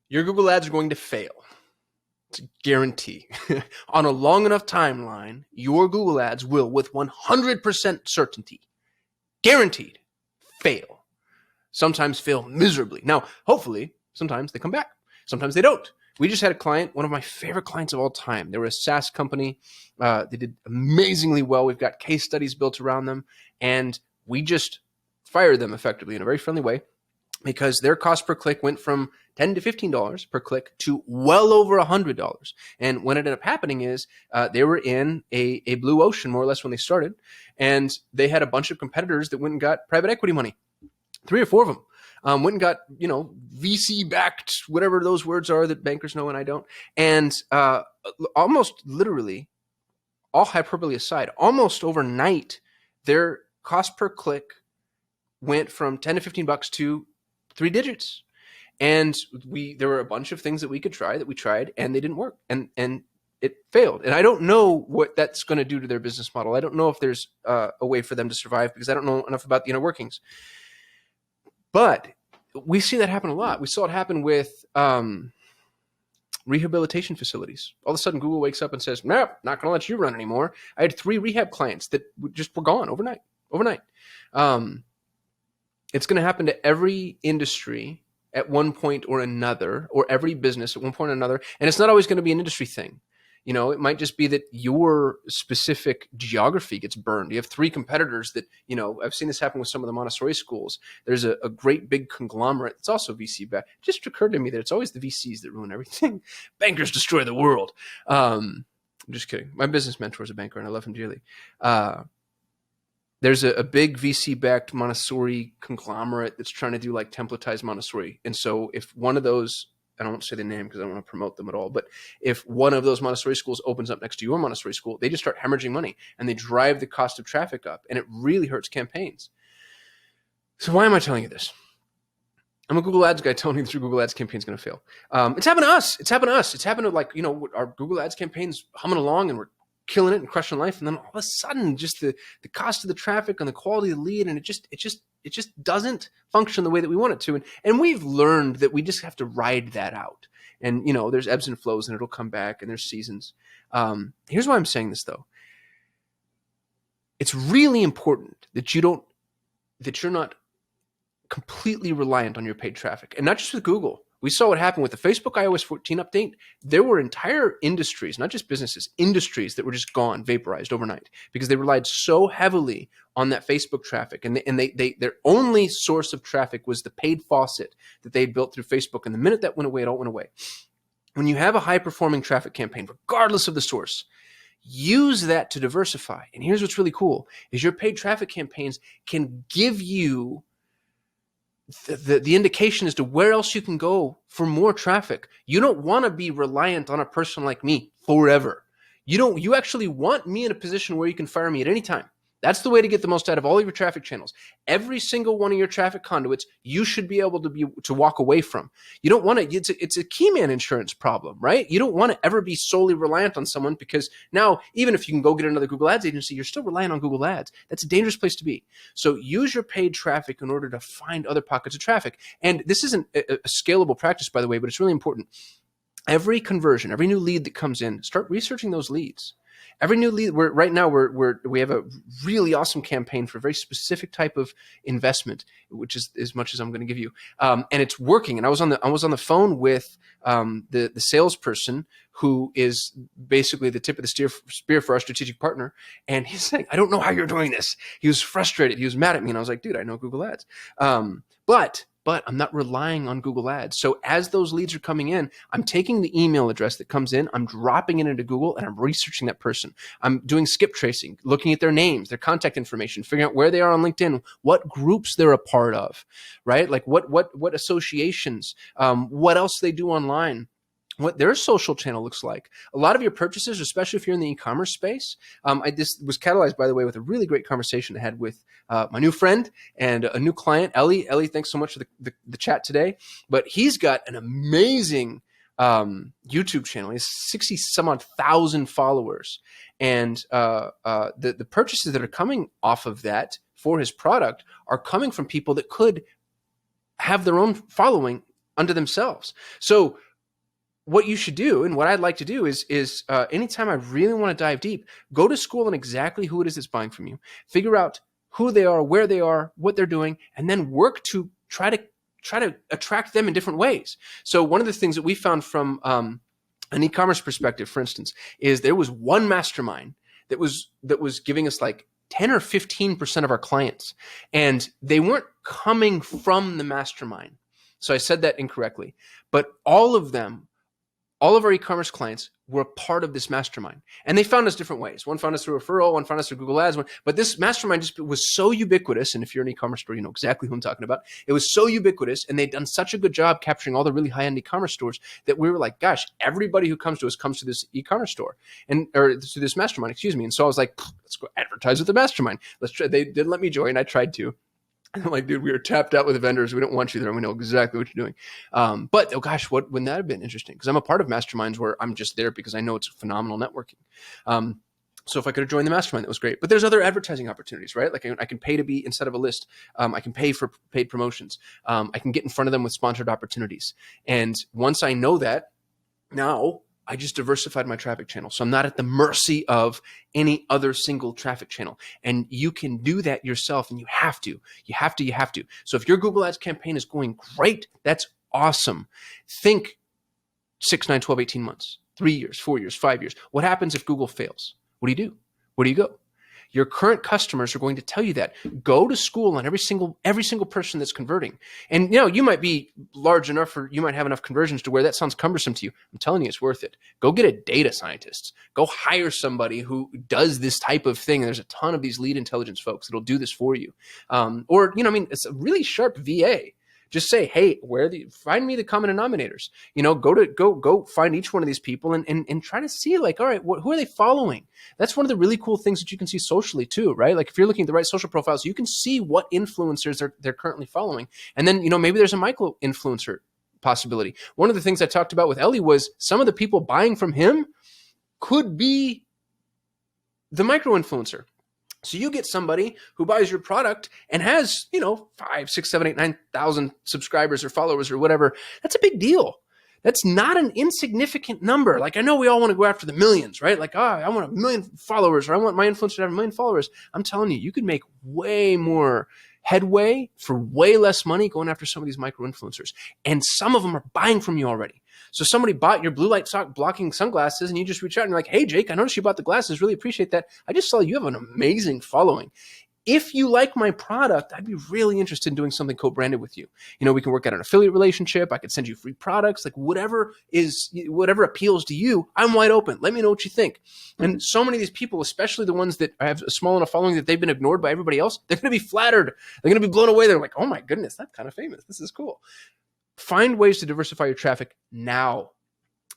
Your Google ads are going to fail. It's a guarantee. On a long enough timeline, your Google ads will, with 100% certainty, guaranteed, fail. Sometimes fail miserably. Now, hopefully, sometimes they come back. Sometimes they don't. We just had a client, one of my favorite clients of all time. They were a SaaS company. They did amazingly well. We've got case studies built around them. And we just fired them effectively in a very friendly way because their cost per click went from $10 to $15 per click to well over $100. And what ended up happening is they were in a blue ocean, more or less, when they started. And they had a bunch of competitors that went and got private equity money. 3 or 4 of them. Went and got, VC-backed, whatever those words are that bankers know and I don't. And almost literally, all hyperbole aside, almost overnight, their cost per click went from 10 to 15 bucks to 3 digits. And there were a bunch of things that we could try that we tried, and they didn't work. And it failed. And I don't know what that's going to do to their business model. I don't know if there's a way for them to survive because I don't know enough about the inner workings. But we see that happen a lot. We saw it happen with rehabilitation facilities. All of a sudden, Google wakes up and says, nope, not going to let you run anymore. I had 3 rehab clients that just were gone overnight. It's going to happen to every industry at one point or another, or every business at one point or another. And it's not always going to be an industry thing. It might just be that your specific geography gets burned. You have 3 competitors that, I've seen this happen with some of the Montessori schools. There's a great big conglomerate. It's also VC backed. It just occurred to me that it's always the VCs that ruin everything. Bankers destroy the world. I'm just kidding. My business mentor is a banker and I love him dearly. There's a big VC backed Montessori conglomerate that's trying to do like templatized Montessori. And so if one of those, I don't want to say the name because I don't want to promote them at all, but if one of those Montessori schools opens up next to your Montessori school, they just start hemorrhaging money and they drive the cost of traffic up, and it really hurts campaigns. So why am I telling you this? I'm a Google Ads guy telling you through Google Ads campaign is going to fail. It's happened to us. It's happened to our Google Ads campaign's humming along and we're killing it and crushing life. And then all of a sudden, just the cost of the traffic and the quality of the lead, and it just doesn't function the way that we want it to. And we've learned that we just have to ride that out. And, there's ebbs and flows and it'll come back and there's seasons. Here's why I'm saying this though. It's really important that you're not completely reliant on your paid traffic, and not just with Google. We saw what happened with the Facebook iOS 14 update. There were entire industries, not just businesses, industries that were just gone, vaporized overnight because they relied so heavily on that Facebook traffic. And their only source of traffic was the paid faucet that they had built through Facebook. And the minute that went away, it all went away. When you have a high-performing traffic campaign, regardless of the source, use that to diversify. And here's what's really cool is your paid traffic campaigns can give you the indication as to where else you can go for more traffic. You don't want to be reliant on a person like me forever. You actually want me in a position where you can fire me at any time. That's the way to get the most out of all of your traffic channels. Every single one of your traffic conduits, you should be able to walk away from. You don't want to, it's a key man insurance problem, right? You don't want to ever be solely reliant on someone because now, even if you can go get another Google Ads agency, you're still relying on Google Ads. That's a dangerous place to be. So use your paid traffic in order to find other pockets of traffic. And this isn't a scalable practice, by the way, but it's really important. Every conversion, every new lead that comes in, start researching those leads. Every new lead, we have a really awesome campaign for a very specific type of investment, which is as much as I'm going to give you, and it's working. And I was on the phone with the salesperson who is basically the tip of the spear for our strategic partner, and he's saying, "I don't know how you're doing this." He was frustrated. He was mad at me, and I was like, "Dude, I know Google Ads, but I'm not relying on Google Ads." So as those leads are coming in, I'm taking the email address that comes in, I'm dropping it into Google, and I'm researching that person. I'm doing skip tracing, looking at their names, their contact information, figuring out where they are on LinkedIn, what groups they're a part of, right? Like what associations, what else they do online, what their social channel looks like. A lot of your purchases, especially if you're in the e-commerce space, this was catalyzed, by the way, with a really great conversation I had with my new friend and a new client, Ellie. Ellie, thanks so much for the chat today. But he's got an amazing YouTube channel. He has 60 some odd thousand followers. And the purchases that are coming off of that for his product are coming from people that could have their own following unto themselves. So what you should do, and what I'd like to do is anytime I really want to dive deep, go to school on exactly who it is that's buying from you, figure out who they are, where they are, what they're doing, and then work to try to attract them in different ways. So one of the things that we found from an e-commerce perspective, for instance, is there was one mastermind that was giving us like 10 or 15% of our clients, and they weren't coming from the mastermind. So I said that incorrectly, but all of our e-commerce clients were a part of this mastermind, and they found us different ways. One found us through referral, one found us through Google Ads, but this mastermind just was so ubiquitous. And if you're an e-commerce store, you know exactly who I'm talking about. It was so ubiquitous, and they'd done such a good job capturing all the really high-end e-commerce stores that we were like, gosh, everybody who comes to us comes to this e-commerce store or to this mastermind, excuse me. And so I was like, let's go advertise with the mastermind. Let's try. They didn't let me join. I tried to. And I'm like, dude, we are tapped out with vendors. We don't want you there. We know exactly what you're doing. But oh gosh, wouldn't that have been interesting? Because I'm a part of masterminds where I'm just there because I know it's phenomenal networking. So if I could have joined the mastermind, that was great. But there's other advertising opportunities, right? Like I can pay to be instead of a list. I can pay for paid promotions. I can get in front of them with sponsored opportunities. And once I know that, now I just diversified my traffic channel. So I'm not at the mercy of any other single traffic channel. And you can do that yourself, and you have to. So if your Google Ads campaign is going great, that's awesome. Think 6, 9, 12, 18 months, 3 years, 4 years, 5 years. What happens if Google fails? What do you do? Where do you go? Your current customers are going to tell you that. Go to school on every single person that's converting. And you might be large enough, or you might have enough conversions to where that sounds cumbersome to you. I'm telling you, it's worth it. Go get a data scientist. Go hire somebody who does this type of thing. And there's a ton of these lead intelligence folks that'll do this for you. It's a really sharp VA. Just say, hey, find me the common denominators. Go find each one of these people and try to see, like, all right, who are they following? That's one of the really cool things that you can see socially too, right? Like if you're looking at the right social profiles, you can see what influencers they're currently following. And then, maybe there's a micro influencer possibility. One of the things I talked about with Ellie was some of the people buying from him could be the micro influencer. So you get somebody who buys your product and has, 5, 6, 7, 8, 9,000 subscribers or followers or whatever. That's a big deal. That's not an insignificant number. Like, I know we all want to go after the millions, right? Like, I want 1 million followers, or I want my influencer to have 1 million followers. I'm telling you, you could make way more headway for way less money going after some of these micro influencers. And some of them are buying from you already. So somebody bought your blue light blocking sunglasses, and you just reach out and you're like, hey, Jake, I noticed you bought the glasses. Really appreciate that. I just saw you have an amazing following. If you like my product, I'd be really interested in doing something co-branded with you. We can work out an affiliate relationship. I could send you free products, like whatever appeals to you. I'm wide open. Let me know what you think. And so many of these people, especially the ones that have a small enough following that they've been ignored by everybody else, they're going to be flattered. They're going to be blown away. They're like, oh my goodness, that's kind of famous. This is cool. Find ways to diversify your traffic now.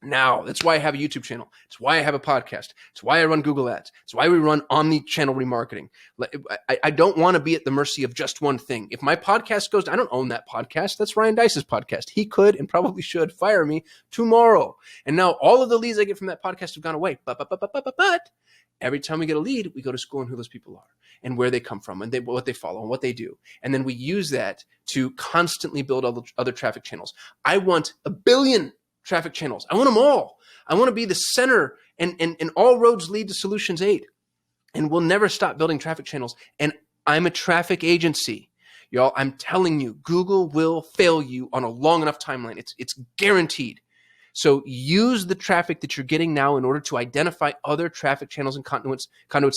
That's why I have a YouTube channel. It's why I have a podcast. It's why I run Google Ads. It's why we run omni-channel remarketing. I don't want to be at the mercy of just one thing. If my podcast goes, I don't own that podcast. That's Ryan Deiss's podcast. He could and probably should fire me tomorrow. And now all of the leads I get from that podcast have gone away. But every time we get a lead, we go to school on who those people are and where they come from and what they follow and what they do. And then we use that to constantly build other traffic channels. I want 1 billion traffic channels. I want them all. I want to be the center, and all roads lead to Solutions 8. And we'll never stop building traffic channels. And I'm a traffic agency. Y'all, I'm telling you, Google will fail you on a long enough timeline. It's guaranteed. So use the traffic that you're getting now in order to identify other traffic channels and conduits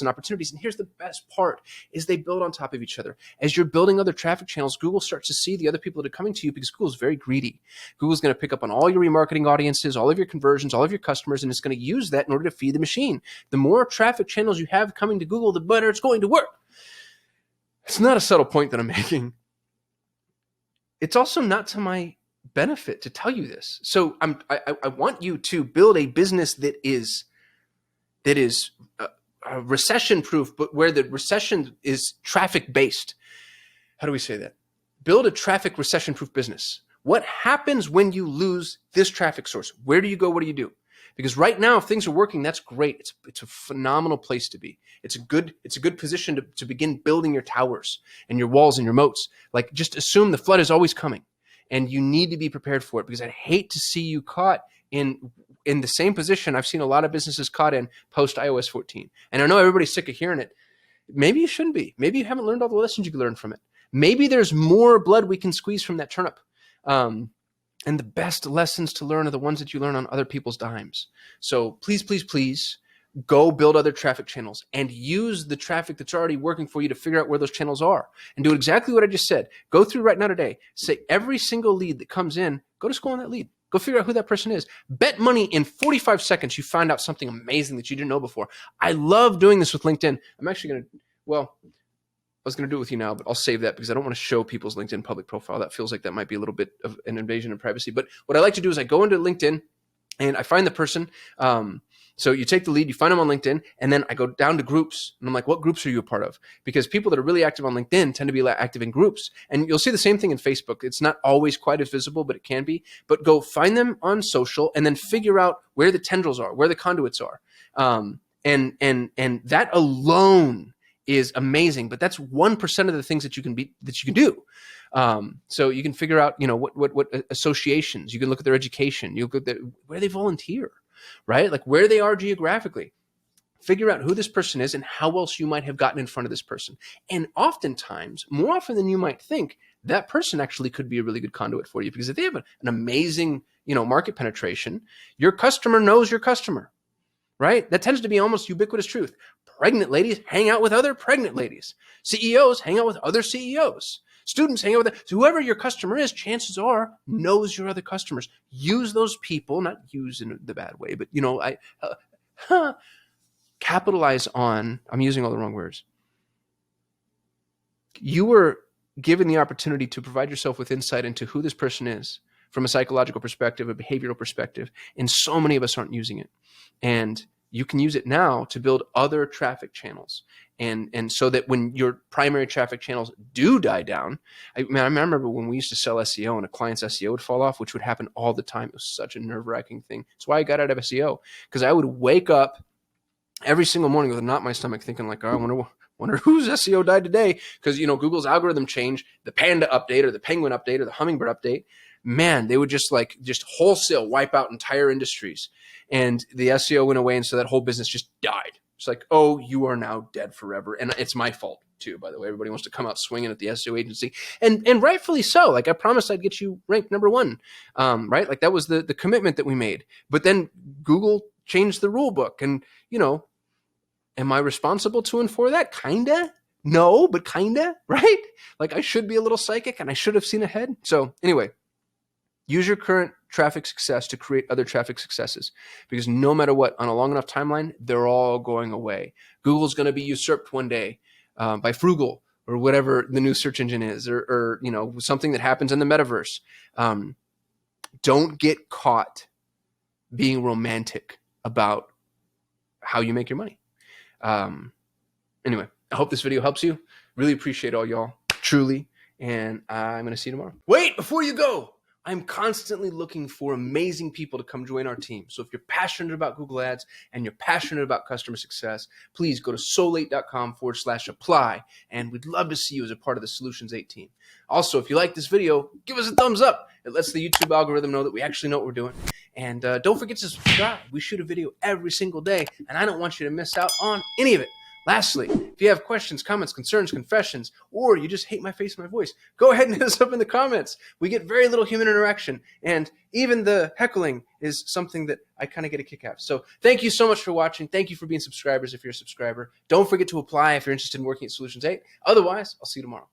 and opportunities. And here's the best part is they build on top of each other. As you're building other traffic channels, Google starts to see the other people that are coming to you because Google's very greedy. Google's going to pick up on all your remarketing audiences, all of your conversions, all of your customers, and it's going to use that in order to feed the machine. The more traffic channels you have coming to Google, the better it's going to work. It's not a subtle point that I'm making. It's also not to my benefit to tell you this. So I want you to build a business that is recession proof, but where the recession is traffic based. How do we say that? Build a traffic recession proof business. What happens when you lose this traffic source? Where do you go? What do you do? Because right now, if things are working, that's great. It's a phenomenal place to be. It's a good position to begin building your towers and your walls and your moats. Like, just assume the flood is always coming. and you need to be prepared for it, because I'd hate to see you caught in the same position I've seen a lot of businesses caught in post iOS 14. And I know everybody's sick of hearing it. Maybe you shouldn't be. Maybe you haven't learned all the lessons you can learn from it. Maybe there's more blood we can squeeze from that turnip. And the best lessons to learn are the ones that you learn on other people's dimes. So please, please, please go build other traffic channels and use the traffic that's already working for you to figure out where those channels are, and do exactly what I just said. Go through right now today. Say every single lead that comes in, go to school on that lead. Go figure out who that person is. Bet money in 45 seconds you find out something amazing that you didn't know before. I love doing this with LinkedIn. I'm actually going to, well, I was going to do it with you now, but I'll save that because I don't want to show people's LinkedIn public profile. That feels like that might be a little bit of an invasion of privacy. But what I like to do is I go into LinkedIn and I find the person. So you take the lead, you find them on LinkedIn, and then I go down to groups. And I'm like, what groups are you a part of? Because people that are really active on LinkedIn tend to be active in groups. And you'll see the same thing in Facebook. It's not always quite as visible, but it can be. But go find them on social and then figure out where the tendrils are, where the conduits are. And that alone is amazing. But that's 1% of the things that you can do. So you can figure out, what associations. You can look at their education. You look at where they volunteer, right? Like where they are geographically. Figure out who this person is and how else you might have gotten in front of this person. And oftentimes, more often than you might think, that person actually could be a really good conduit for you, because if they have an amazing, market penetration, your customer knows your customer, right? That tends to be almost ubiquitous truth. Pregnant ladies hang out with other pregnant ladies. CEOs hang out with other CEOs. Students hang out with so whoever your customer is, chances are knows your other customers. Use those people, not use in the bad way, but capitalize on. I'm using all the wrong words. You were given the opportunity to provide yourself with insight into who this person is from a psychological perspective, a behavioral perspective, and so many of us aren't using it. And you can use it now to build other traffic channels. And so that when your primary traffic channels do die down, I remember when we used to sell SEO and a client's SEO would fall off, which would happen all the time. It was such a nerve-wracking thing. That's why I got out of SEO, because I would wake up every single morning with a knot in my stomach thinking like, oh, I wonder whose SEO died today, because, Google's algorithm changed, the Panda update or the Penguin update or the Hummingbird update. Man, they would just wholesale wipe out entire industries. And the SEO went away, and so that whole business just died. It's like, oh, you are now dead forever. And it's my fault too, by the way. Everybody wants to come out swinging at the SEO agency, and rightfully so. Like, I promised I'd get you ranked number one, right? Like that was the commitment that we made. But then Google changed the rule book, and am I responsible to and for that? Kinda. No, but kinda, right? Like I should be a little psychic, and I should have seen ahead. So anyway, use your current traffic success to create other traffic successes, because no matter what, on a long enough timeline, they're all going away. Google's going to be usurped one day by Frugal or whatever the new search engine is, or something that happens in the metaverse. Don't get caught being romantic about how you make your money. Anyway, I hope this video helps you. Really appreciate all y'all, truly. And I'm going to see you tomorrow. Wait, before you go, I'm constantly looking for amazing people to come join our team. So if you're passionate about Google Ads and you're passionate about customer success, please go to Sol8.com/apply, and we'd love to see you as a part of the Solutions 8 team. Also, if you like this video, give us a thumbs up. It lets the YouTube algorithm know that we actually know what we're doing. And don't forget to subscribe. We shoot a video every single day, and I don't want you to miss out on any of it. Lastly, if you have questions, comments, concerns, confessions, or you just hate my face and my voice, go ahead and hit us up in the comments. We get very little human interaction, and even the heckling is something that I kind of get a kick out of. So thank you so much for watching. Thank you for being subscribers if you're a subscriber. Don't forget to apply if you're interested in working at Solutions 8. Otherwise, I'll see you tomorrow.